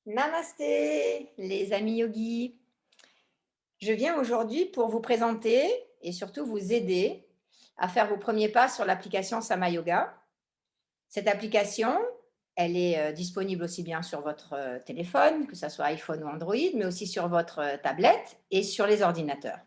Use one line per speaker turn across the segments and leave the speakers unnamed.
Namasté, les amis yogis. Je viens aujourd'hui pour vous présenter et surtout vous aider à faire vos premiers pas sur l'application Sama Yoga. Cette application, elle est disponible aussi bien sur votre téléphone, que ce soit iPhone ou Android, mais aussi sur votre tablette et sur les ordinateurs.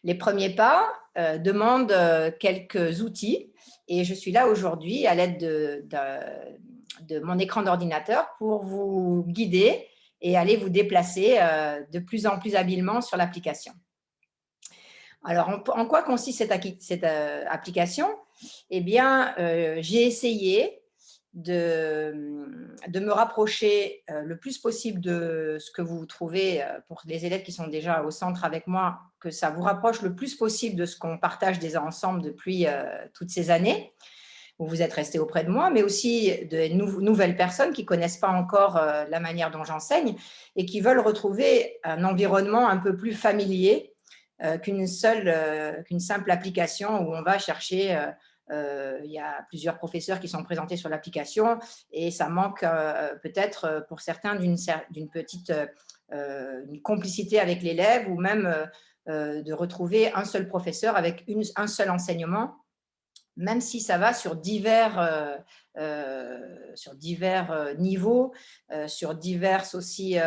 Les premiers pas demandent quelques outils et je suis là aujourd'hui à l'aide de mon écran d'ordinateur pour vous guider et aller vous déplacer de plus en plus habilement sur l'application. Alors, en quoi consiste cette application? Eh bien, j'ai essayé de me rapprocher le plus possible de ce que vous trouvez pour les élèves qui sont déjà au centre avec moi, que ça vous rapproche le plus possible de ce qu'on partage déjà ensemble depuis toutes ces années où vous êtes restés auprès de moi, mais aussi de nouvelles personnes qui ne connaissent pas encore la manière dont j'enseigne et qui veulent retrouver un environnement un peu plus familier qu'une simple application où on va chercher. Il y a plusieurs professeurs qui sont présentés sur l'application et ça manque peut-être pour certains d'une petite une complicité avec l'élève ou même de retrouver un seul professeur avec un seul enseignement, même si ça va sur divers niveaux, sur diverses aussi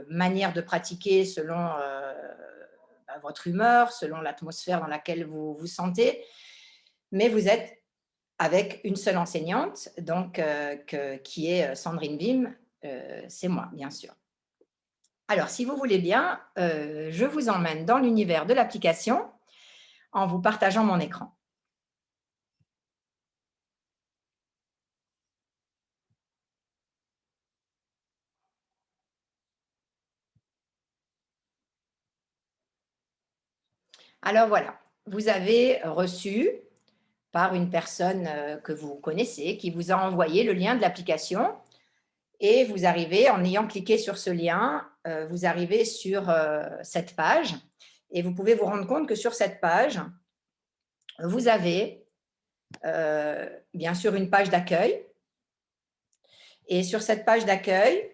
manières de pratiquer selon votre humeur, selon l'atmosphère dans laquelle vous vous sentez. Mais vous êtes avec une seule enseignante, donc qui est Sandrine Bim, c'est moi, bien sûr. Alors, si vous voulez bien, je vous emmène dans l'univers de l'application en vous partageant mon écran. Alors voilà, vous avez reçu par une personne que vous connaissez, qui vous a envoyé le lien de l'application et vous arrivez, en ayant cliqué sur ce lien, vous arrivez sur cette page et vous pouvez vous rendre compte que sur cette page, vous avez bien sûr une page d'accueil et sur cette page d'accueil,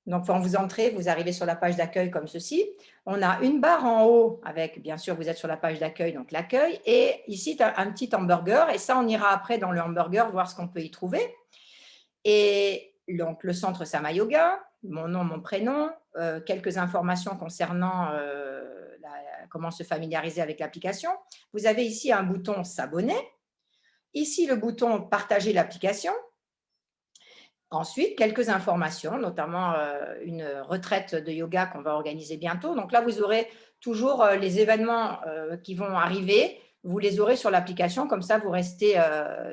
donc, quand vous entrez, vous arrivez sur la page d'accueil comme ceci. On a une barre en haut avec, bien sûr, vous êtes sur la page d'accueil, donc l'accueil. Et ici, un petit hamburger. Et ça, on ira après dans le hamburger voir ce qu'on peut y trouver. Et donc, le centre Sama Yoga, mon nom, mon prénom, quelques informations concernant comment se familiariser avec l'application. Vous avez ici un bouton s'abonner. Ici, le bouton partager l'application. Ensuite, quelques informations, notamment une retraite de yoga qu'on va organiser bientôt. Donc là, vous aurez toujours les événements qui vont arriver. Vous les aurez sur l'application. Comme ça, vous restez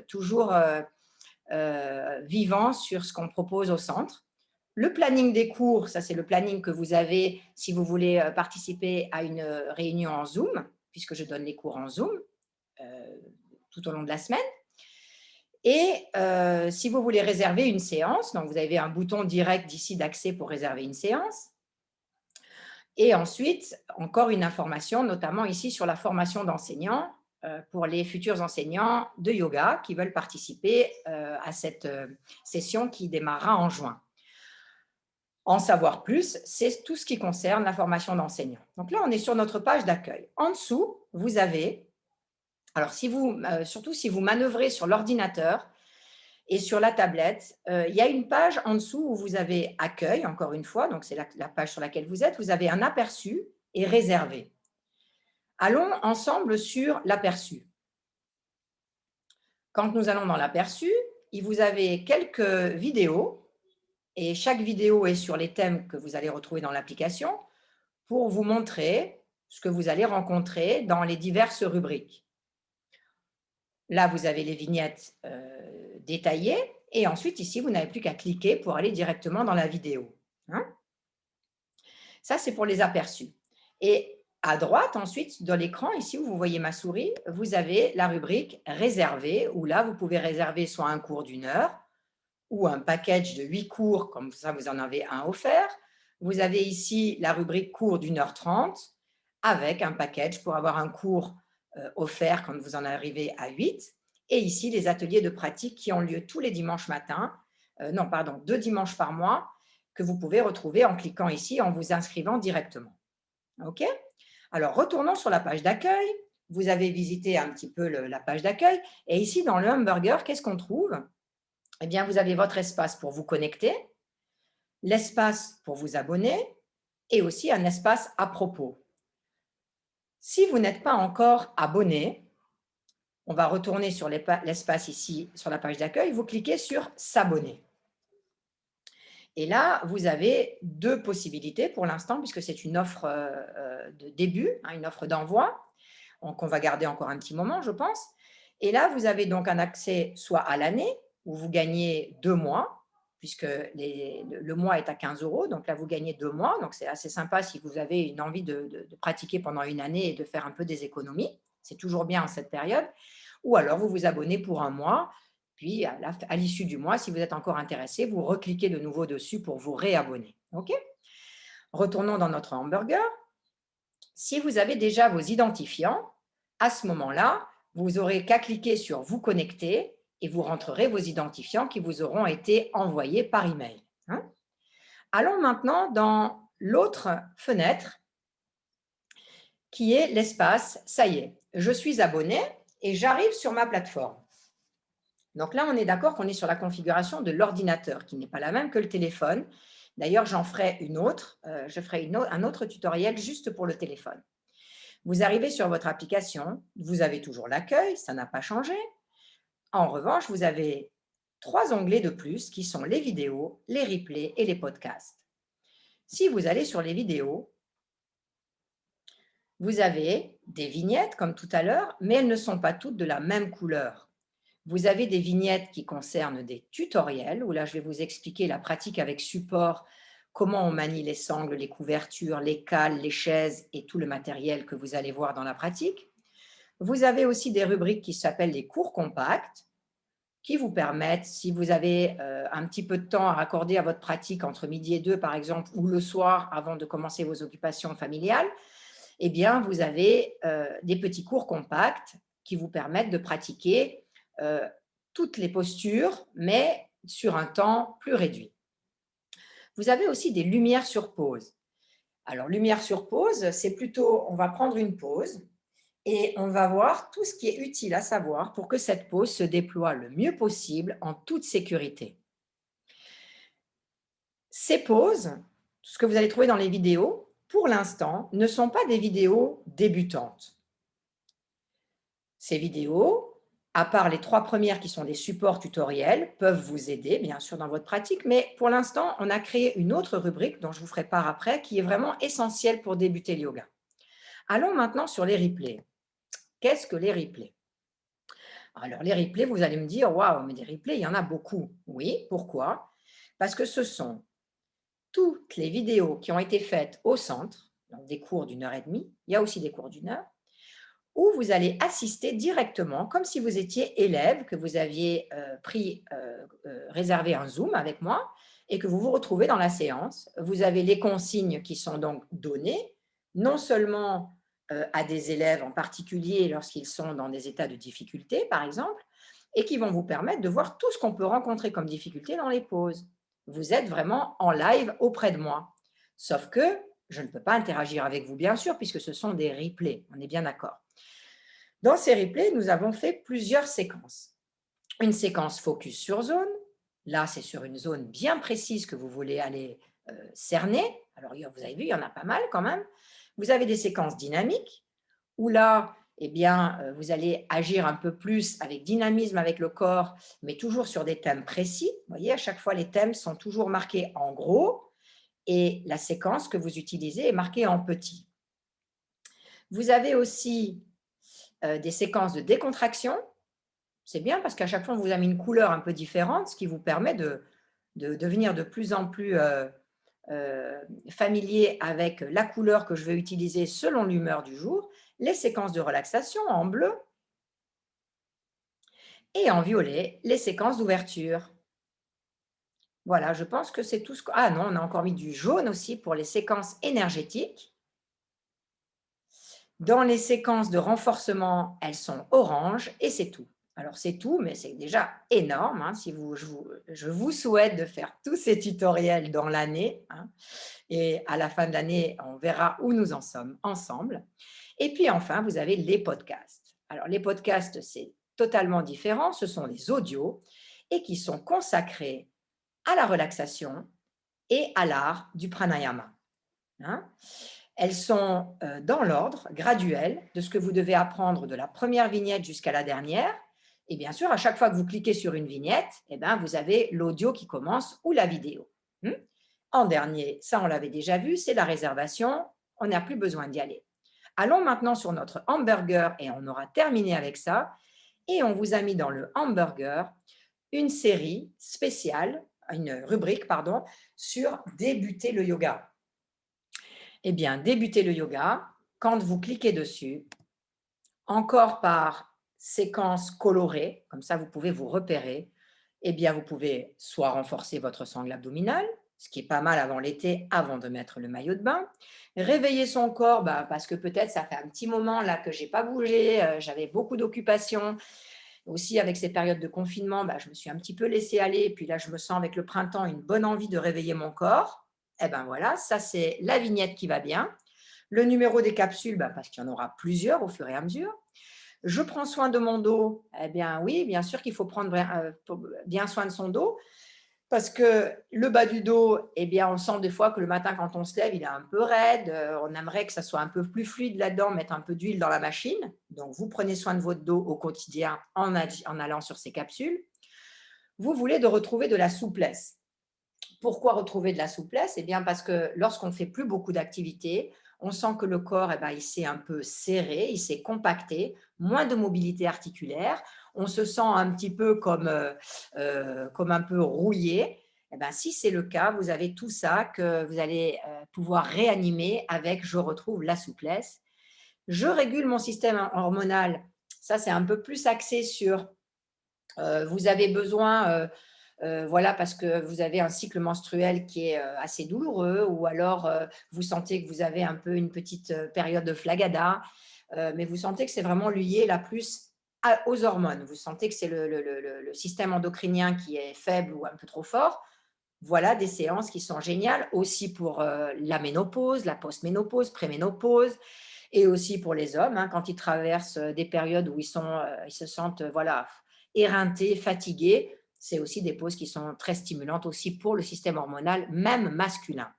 toujours vivant sur ce qu'on propose au centre. Le planning des cours, ça c'est le planning que vous avez si vous voulez participer à une réunion en Zoom, puisque je donne les cours en Zoom tout au long de la semaine. Et si vous voulez réserver une séance, donc vous avez un bouton direct ici d'accès pour réserver une séance. Et ensuite, encore une information, notamment ici sur la formation d'enseignants pour les futurs enseignants de yoga qui veulent participer à cette session qui démarrera en juin. En savoir plus, c'est tout ce qui concerne la formation d'enseignants. Donc là, on est sur notre page d'accueil. En dessous, vous avez, alors surtout si vous manœuvrez sur l'ordinateur, et sur la tablette, il y a une page en dessous où vous avez accueil, encore une fois, donc c'est la page sur laquelle vous êtes. Vous avez un aperçu et réservé. Allons ensemble sur l'aperçu. Quand nous allons dans l'aperçu, vous avez quelques vidéos et chaque vidéo est sur les thèmes que vous allez retrouver dans l'application pour vous montrer ce que vous allez rencontrer dans les diverses rubriques. Là, vous avez les vignettes détaillées. Et ensuite, ici, vous n'avez plus qu'à cliquer pour aller directement dans la vidéo. Hein? Ça, c'est pour les aperçus. Et à droite, ensuite, dans l'écran, ici où vous voyez ma souris, vous avez la rubrique « Réserver » où là, vous pouvez réserver soit un cours d'1 heure ou un package de 8 cours, comme ça, vous en avez un offert. Vous avez ici la rubrique « Cours d'1h30 » avec un package pour avoir un cours offert quand vous en arrivez à 8. Et ici, les ateliers de pratique qui ont lieu tous les dimanches matins, non, pardon, 2 dimanches par mois, que vous pouvez retrouver en cliquant ici, en vous inscrivant directement. OK? Alors, retournons sur la page d'accueil. Vous avez visité un petit peu la page d'accueil. Et ici, dans le hamburger, qu'est-ce qu'on trouve? Eh bien, vous avez votre espace pour vous connecter, l'espace pour vous abonner et aussi un espace à propos. Si vous n'êtes pas encore abonné, on va retourner sur l'espace ici sur la page d'accueil. Vous cliquez sur s'abonner. Et là, vous avez deux possibilités pour l'instant, puisque c'est une offre de début, hein, une offre d'envoi, qu'on va garder encore un petit moment, je pense. Et là, vous avez donc un accès soit à l'année, où vous gagnez 2 mois, puisque le mois est à 15 €. Donc là, vous gagnez 2 mois. Donc c'est assez sympa si vous avez une envie de pratiquer pendant une année et de faire un peu des économies. C'est toujours bien en cette période. Ou alors, vous vous abonnez pour un mois. Puis, à l'issue du mois, si vous êtes encore intéressé, vous recliquez de nouveau dessus pour vous réabonner. OK? Retournons dans notre hamburger. Si vous avez déjà vos identifiants, à ce moment-là, vous aurez qu'à cliquer sur vous connecter et vous rentrerez vos identifiants qui vous auront été envoyés par email. Hein. Allons maintenant dans l'autre fenêtre qui est l'espace. Ça y est, je suis abonné et j'arrive sur ma plateforme. Donc là, on est d'accord qu'on est sur la configuration de l'ordinateur qui n'est pas la même que le téléphone. D'ailleurs, j'en ferai une autre. Je ferai un autre tutoriel juste pour le téléphone. Vous arrivez sur votre application, vous avez toujours l'accueil, ça n'a pas changé. En revanche, vous avez 3 onglets de plus qui sont les vidéos, les replays et les podcasts. Si vous allez sur les vidéos, vous avez des vignettes comme tout à l'heure, mais elles ne sont pas toutes de la même couleur. Vous avez des vignettes qui concernent des tutoriels, où là, je vais vous expliquer la pratique avec support, comment on manie les sangles, les couvertures, les cales, les chaises et tout le matériel que vous allez voir dans la pratique. Vous avez aussi des rubriques qui s'appellent les cours compacts, qui vous permettent, si vous avez un petit peu de temps à raccorder à votre pratique entre midi et 2, par exemple, ou le soir avant de commencer vos occupations familiales, eh bien, vous avez des petits cours compacts qui vous permettent de pratiquer toutes les postures, mais sur un temps plus réduit. Vous avez aussi des lumières sur pause. Alors, lumière sur pause, c'est plutôt, on va prendre une pause et on va voir tout ce qui est utile à savoir pour que cette pause se déploie le mieux possible en toute sécurité. Ces pauses, tout ce que vous allez trouver dans les vidéos, pour l'instant, ne sont pas des vidéos débutantes. Ces vidéos, à part les 3 premières qui sont des supports tutoriels, peuvent vous aider, bien sûr, dans votre pratique, mais pour l'instant, on a créé une autre rubrique dont je vous ferai part après, qui est vraiment essentielle pour débuter le yoga. Allons maintenant sur les replays. Qu'est-ce que les replays? Alors, les replays, vous allez me dire, waouh, mais des replays, il y en a beaucoup. Oui, pourquoi? Parce que ce sont toutes les vidéos qui ont été faites au centre, donc des cours d'1 h 30, il y a aussi des cours d'1 heure, où vous allez assister directement, comme si vous étiez élève, que vous aviez réservé un Zoom avec moi et que vous vous retrouvez dans la séance. Vous avez les consignes qui sont donc données, non seulement à des élèves en particulier lorsqu'ils sont dans des états de difficulté, par exemple, et qui vont vous permettre de voir tout ce qu'on peut rencontrer comme difficulté dans les pauses. Vous êtes vraiment en live auprès de moi. Sauf que je ne peux pas interagir avec vous, bien sûr, puisque ce sont des replays. On est bien d'accord. Dans ces replays, nous avons fait plusieurs séquences. Une séquence focus sur zone. Là, c'est sur une zone bien précise que vous voulez aller cerner. Alors, vous avez vu, il y en a pas mal quand même. Vous avez des séquences dynamiques où là, eh bien, vous allez agir un peu plus avec dynamisme avec le corps, mais toujours sur des thèmes précis. Vous voyez, à chaque fois, les thèmes sont toujours marqués en gros et la séquence que vous utilisez est marquée en petit. Vous avez aussi des séquences de décontraction. C'est bien parce qu'à chaque fois, on vous a mis une couleur un peu différente, ce qui vous permet de devenir de plus en plus familier avec la couleur que je vais utiliser selon l'humeur du jour. Les séquences de relaxation en bleu et en violet, les séquences d'ouverture. Voilà, je pense que c'est tout ce que… Ah non, on a encore mis du jaune aussi pour les séquences énergétiques. Dans les séquences de renforcement, elles sont orange et c'est tout. Alors, c'est tout, mais c'est déjà énorme, hein, si je vous souhaite de faire tous ces tutoriels dans l'année, hein, et à la fin de l'année, on verra où nous en sommes ensemble. Et puis enfin, vous avez les podcasts. Alors, les podcasts, c'est totalement différent. Ce sont des audios et qui sont consacrés à la relaxation et à l'art du pranayama, hein. Elles sont dans l'ordre graduel de ce que vous devez apprendre de la première vignette jusqu'à la dernière. Et bien sûr, à chaque fois que vous cliquez sur une vignette, eh ben, vous avez l'audio qui commence ou la vidéo. Hmm. En dernier, ça on l'avait déjà vu, c'est la réservation. On n'a plus besoin d'y aller. Allons maintenant sur notre hamburger et on aura terminé avec ça. Et on vous a mis dans le hamburger une série spéciale, une rubrique, pardon, sur débuter le yoga. Eh bien, débuter le yoga, quand vous cliquez dessus, encore par séquence colorée, comme ça vous pouvez vous repérer, eh bien, vous pouvez soit renforcer votre sangle abdominale, ce qui est pas mal avant l'été, avant de mettre le maillot de bain, réveiller son corps, parce que peut-être ça fait un petit moment là que j'ai pas bougé, j'avais beaucoup d'occupations. Aussi, avec ces périodes de confinement, je me suis un petit peu laissée aller. Et puis là, je me sens avec le printemps une bonne envie de réveiller mon corps. Eh bien voilà, ça c'est la vignette qui va bien. Le numéro des capsules, parce qu'il y en aura plusieurs au fur et à mesure. Je prends soin de mon dos. Eh bien oui, bien sûr qu'il faut prendre bien soin de son dos. Parce que le bas du dos, eh bien, on sent des fois que le matin, quand on se lève, il est un peu raide. On aimerait que ça soit un peu plus fluide là-dedans, mettre un peu d'huile dans la machine. Donc, vous prenez soin de votre dos au quotidien en allant sur ces capsules. Vous voulez retrouver de la souplesse. Pourquoi retrouver de la souplesse? Eh bien, parce que lorsqu'on ne fait plus beaucoup d'activités, on sent que le corps, il s'est un peu serré, il s'est compacté, moins de mobilité articulaire. On se sent un petit peu comme un peu rouillé. Eh bien, si c'est le cas, vous avez tout ça que vous allez pouvoir réanimer avec je retrouve la souplesse. Je régule mon système hormonal. Ça, c'est un peu plus axé sur vous avez besoin, voilà, parce que vous avez un cycle menstruel qui est assez douloureux, ou alors vous sentez que vous avez un peu une petite période de flagada, mais vous sentez que c'est vraiment lié là plus aux hormones. Vous sentez que c'est le système endocrinien qui est faible ou un peu trop fort. Voilà des séances qui sont géniales aussi pour la ménopause, la post-ménopause, préménopause, et aussi pour les hommes, hein, quand ils traversent des périodes où ils se sentent voilà, éreintés, fatigués. C'est aussi des pauses qui sont très stimulantes aussi pour le système hormonal, même masculin.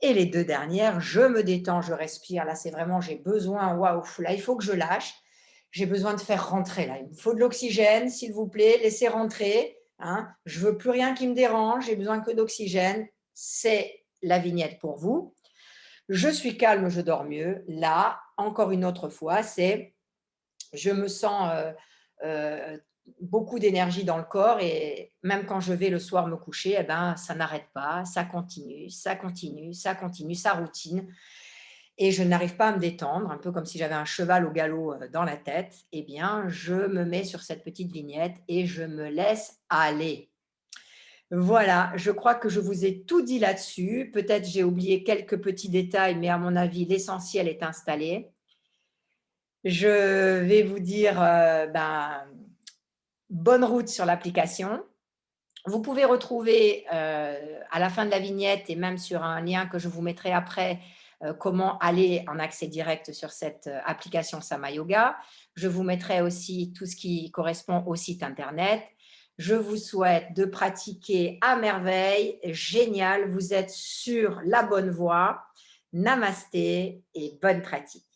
Et les deux dernières, je me détends, je respire. Là, c'est vraiment, j'ai besoin, waouh, là, il faut que je lâche. J'ai besoin de faire rentrer. Là, il me faut de l'oxygène, s'il vous plaît, laissez rentrer. Hein. Je veux plus rien qui me dérange, j'ai besoin que d'oxygène. C'est la vignette pour vous. Je suis calme, je dors mieux. Là, encore une autre fois, c'est je me sens euh, beaucoup d'énergie dans le corps, et même quand je vais le soir me coucher, eh ben, ça n'arrête pas, ça continue, ça continue, ça continue, ça routine. Et je n'arrive pas à me détendre, un peu comme si j'avais un cheval au galop dans la tête. Eh bien, je me mets sur cette petite vignette et je me laisse aller. Voilà, je crois que je vous ai tout dit là-dessus. Peut-être j'ai oublié quelques petits détails, mais à mon avis, l'essentiel est installé. Je vais vous dire bonne route sur l'application. Vous pouvez retrouver à la fin de la vignette et même sur un lien que je vous mettrai après comment aller en accès direct sur cette application Sama Yoga. Je vous mettrai aussi tout ce qui correspond au site internet. Je vous souhaite de pratiquer à merveille. Génial, vous êtes sur la bonne voie. Namasté et bonne pratique.